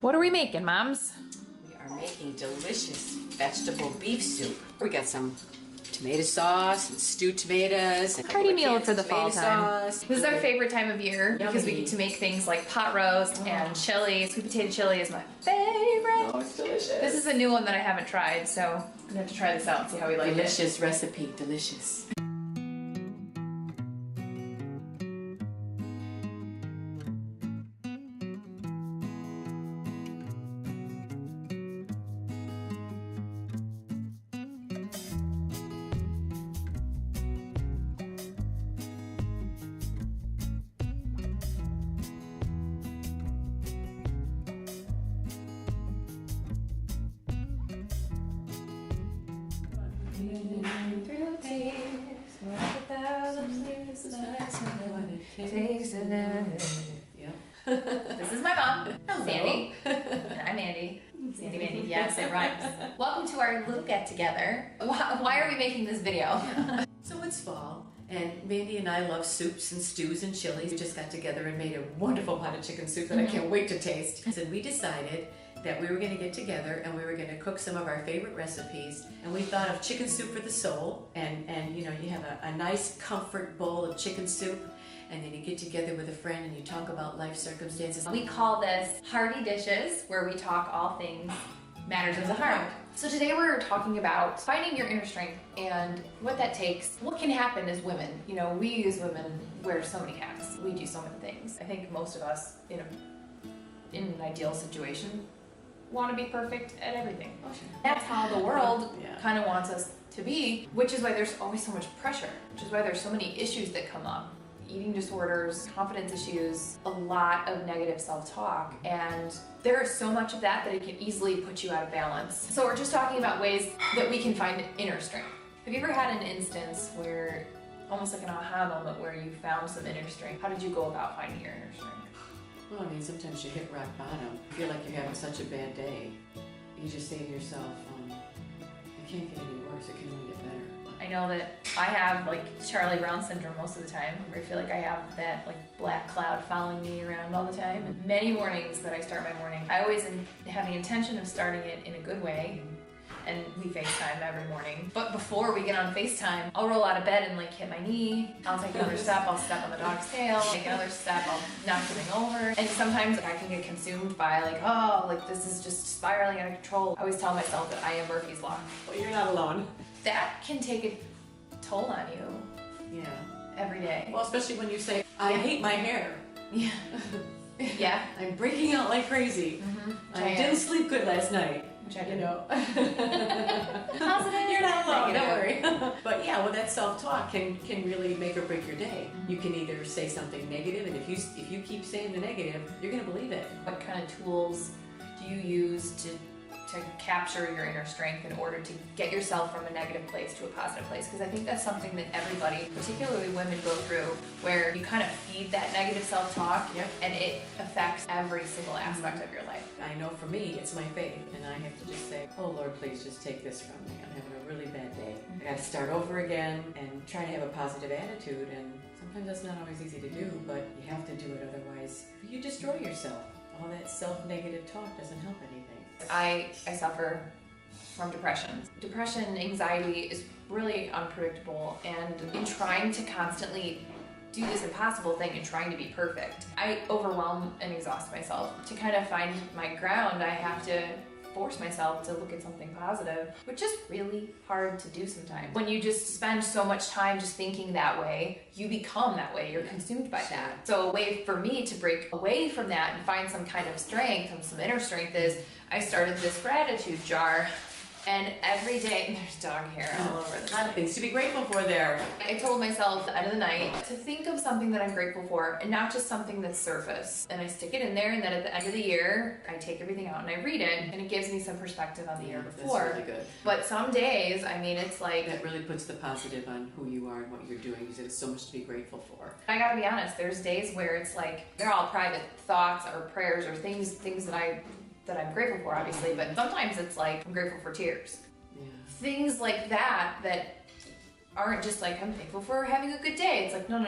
What are we making, Moms? We are making delicious vegetable beef soup. We got some tomato sauce and stewed tomatoes. And Hearty meal for the fall time. This is our favorite time of year because we Yummy. get to make things like pot roast and chili. Sweet potato chili is my favorite. Oh, it's delicious. This is a new one that I haven't tried, so I'm gonna have to try this out and see how we like it. Delicious recipe, delicious. This is my mom, Sandy. And I'm Andy. Sandy Mandy, yes, it rhymes. Welcome to our little get together. Why are we making this video? So it's fall, and Mandy and I love soups and stews and chilies. We just got together and made a wonderful pot of chicken soup that I can't wait to taste. So we decided that we were going to get together and we were going to cook some of our favorite recipes, and we thought of chicken soup for the soul, and you know, you have a nice comfort bowl of chicken soup, and then you get together with a friend and you talk about life circumstances. We call this Hearty Dishes, where we talk all things matters of the heart. So today we're talking about finding your inner strength and what that takes. What can happen as women? You know, we as women wear so many hats. We do so many things. I think most of us, in an ideal situation, want to be perfect at everything. Oh, sure. That's how the world Yeah. kind of wants us to be, which is why there's always so much pressure, which is why there's so many issues that come up. Eating disorders, confidence issues, a lot of negative self-talk, and there is so much of that it can easily put you out of balance. So we're just talking about ways that we can find inner strength. Have you ever had an instance where, almost like an aha moment, where you found some inner strength? How did you go about finding your inner strength? Well, I mean, sometimes you hit rock bottom. You feel like you're having such a bad day. You just say to yourself, it can't get any worse, it can only get better. I know that I have like Charlie Brown syndrome most of the time, where I feel like I have that like black cloud following me around all the time. And many mornings that I start my morning, I always have the intention of starting it in a good way. And we FaceTime every morning. But before we get on FaceTime, I'll roll out of bed and like hit my knee. I'll take another step, I'll step on the dog's tail, take another step, I'll knock something over. And sometimes like, I can get consumed by like, oh, like this is just spiraling out of control. I always tell myself that I am Murphy's Law. Well, you're not alone. That can take a toll on you. Yeah. Every day. Well, especially when you say, I hate my hair. Yeah. Yeah. I'm breaking out like crazy. I didn't sleep good last night. Which I didn't. You know. Positive. You're not alone, Negative. don't worry. But yeah, well, that self-talk can really make or break your day. You can either say something negative, and if you keep saying the negative, you're gonna believe it. What kind of tools do you use to capture your inner strength in order to get yourself from a negative place to a positive place? Because I think that's something that everybody, particularly women, go through, where you kind of feed that negative self-talk. Yep. And it affects every single aspect of your life. I know for me, it's my faith, and I have to just say, oh Lord, please just take this from me. I'm having a really bad day. I gotta start over again and try to have a positive attitude, and sometimes that's not always easy to do, but you have to do it, otherwise you destroy yourself. All that self-negative talk doesn't help anything. I suffer from depression. Depression and anxiety is really unpredictable, and in trying to constantly do this impossible thing and trying to be perfect, I overwhelm and exhaust myself. To kind of find my ground, I have to force myself to look at something positive, which is really hard to do sometimes. When you just spend so much time just thinking that way, you become that way, you're consumed by that. So a way for me to break away from that and find some kind of strength and some inner strength is I started this gratitude jar. And every day, there's dog hair all over this. A lot of things to be grateful for there. I told myself at the end of the night to think of something that I'm grateful for and not just something that's surface. And I stick it in there, and then at the end of the year, I take everything out and I read it, and it gives me some perspective on the year before. That's really good. But some days, I mean, it's like... That really puts the positive on who you are and what you're doing, because there's so much to be grateful for. I gotta be honest, there's days where it's like, they're all private thoughts or prayers or things that I'm grateful for, obviously, but sometimes it's like, I'm grateful for tears. Yeah. Things like that aren't just like, I'm thankful for having a good day. It's like, no.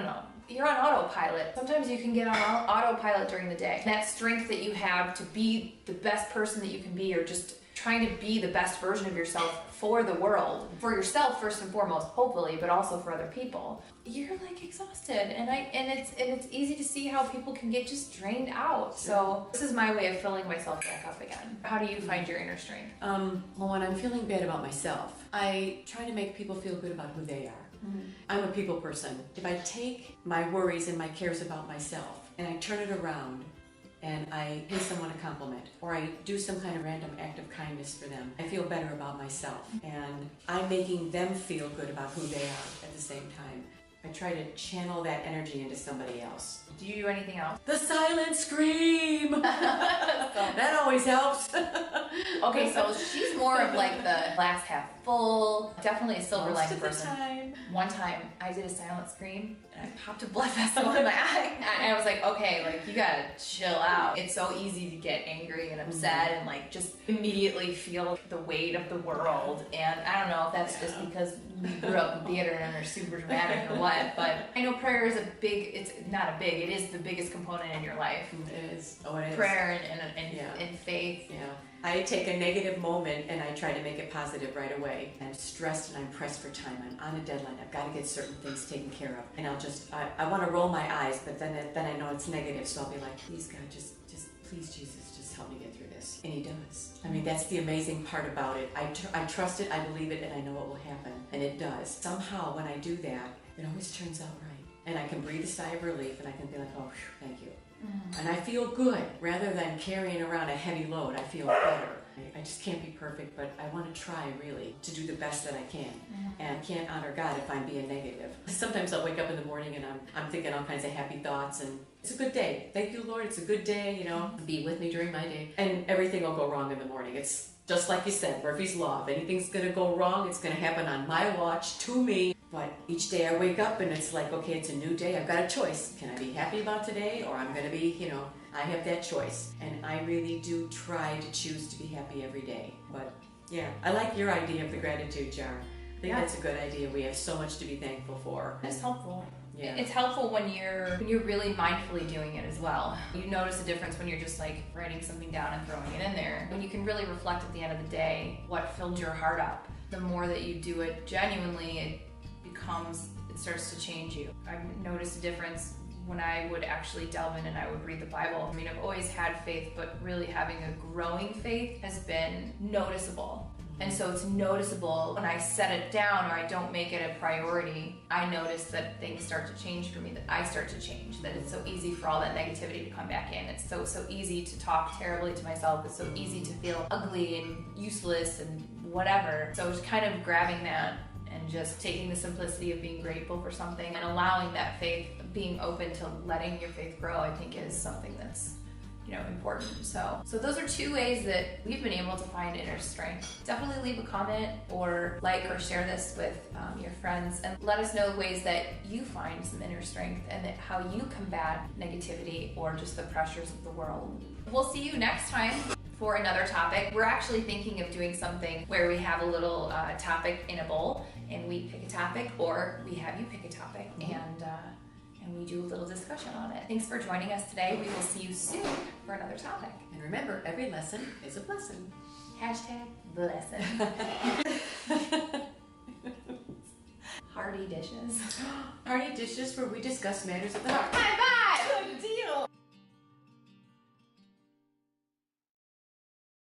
you're on autopilot. Sometimes you can get on autopilot during the day. That strength that you have to be the best person that you can be, or just trying to be the best version of yourself for the world, for yourself first and foremost, hopefully, but also for other people. You're like exhausted, and it's easy to see how people can get just drained out. So this is my way of filling myself back up again. How do you find your inner strength? Well, when I'm feeling bad about myself, I try to make people feel good about who they are. I'm a people person. If I take my worries and my cares about myself and I turn it around and I pay someone a compliment, or I do some kind of random act of kindness for them, I feel better about myself. And I'm making them feel good about who they are at the same time. I try to channel that energy into somebody else. Do you do anything else? The silent scream! That always helps. Okay, so she's more of like the glass half full, definitely a silver lining person. One time I did a silent scream and I popped a blood vessel in my eye. And I was like, okay, like you gotta chill out. It's so easy to get angry and upset and like just immediately feel the weight of the world. And I don't know if that's just because we grew up in theater and are super dramatic or what, but I know prayer is it is the biggest component in your life. It is. Oh, it is. Prayer and faith. Yeah. I take a negative moment and I try to make it positive right away. I'm stressed and I'm pressed for time. I'm on a deadline. I've got to get certain things taken care of. And I want to roll my eyes, but then I know it's negative, so I'll be like, please God, just please Jesus, just help me get through this. And He does. I mean, that's the amazing part about it. I trust it, I believe it, and I know it will happen. And it does. Somehow when I do that, it always turns out right. And I can breathe a sigh of relief and I can be like, oh, thank you. And I feel good. Rather than carrying around a heavy load, I feel better. I just can't be perfect, but I want to try really to do the best that I can. And I can't honor God if I'm being negative. Sometimes I'll wake up in the morning and I'm thinking all kinds of happy thoughts, and it's a good day. Thank you, Lord, it's a good day, you know. Be with me during my day. And everything will go wrong in the morning. It's just like you said, Murphy's Law. If anything's going to go wrong, it's going to happen on my watch, to me. But each day I wake up and it's like, okay, it's a new day. I've got a choice. Can I be happy about today, or I'm going to be, I have that choice. And I really do try to choose to be happy every day. But yeah, I like your idea of the gratitude jar. I think that's a good idea. We have so much to be thankful for. It's helpful. Yeah. It's helpful when you're really mindfully doing it as well. You notice a difference when you're just like writing something down and throwing it in there. When you can really reflect at the end of the day what filled your heart up. The more that you do it genuinely, it starts to change you. I've noticed a difference when I would actually delve in and I would read the Bible. I mean, I've always had faith, but really having a growing faith has been noticeable. And so it's noticeable when I set it down or I don't make it a priority. I notice that things start to change for me, that I start to change, that it's so easy for all that negativity to come back in. It's so easy to talk terribly to myself. It's so easy to feel ugly and useless and whatever. So it's kind of grabbing that and just taking the simplicity of being grateful for something and allowing that faith, being open to letting your faith grow, I think is something that's important. So those are 2 ways that we've been able to find inner strength. Definitely leave a comment or like or share this with your friends and let us know ways that you find some inner strength and how you combat negativity or just the pressures of the world. We'll see you next time for another topic. We're actually thinking of doing something where we have a little topic in a bowl and we pick a topic, or we have you pick a topic and we do a little discussion on it. Thanks for joining us today. We will see you soon for another topic. And remember, every lesson is a blessing. #blessing. Hearty dishes. Hearty dishes where we discuss matters of the heart. Bye.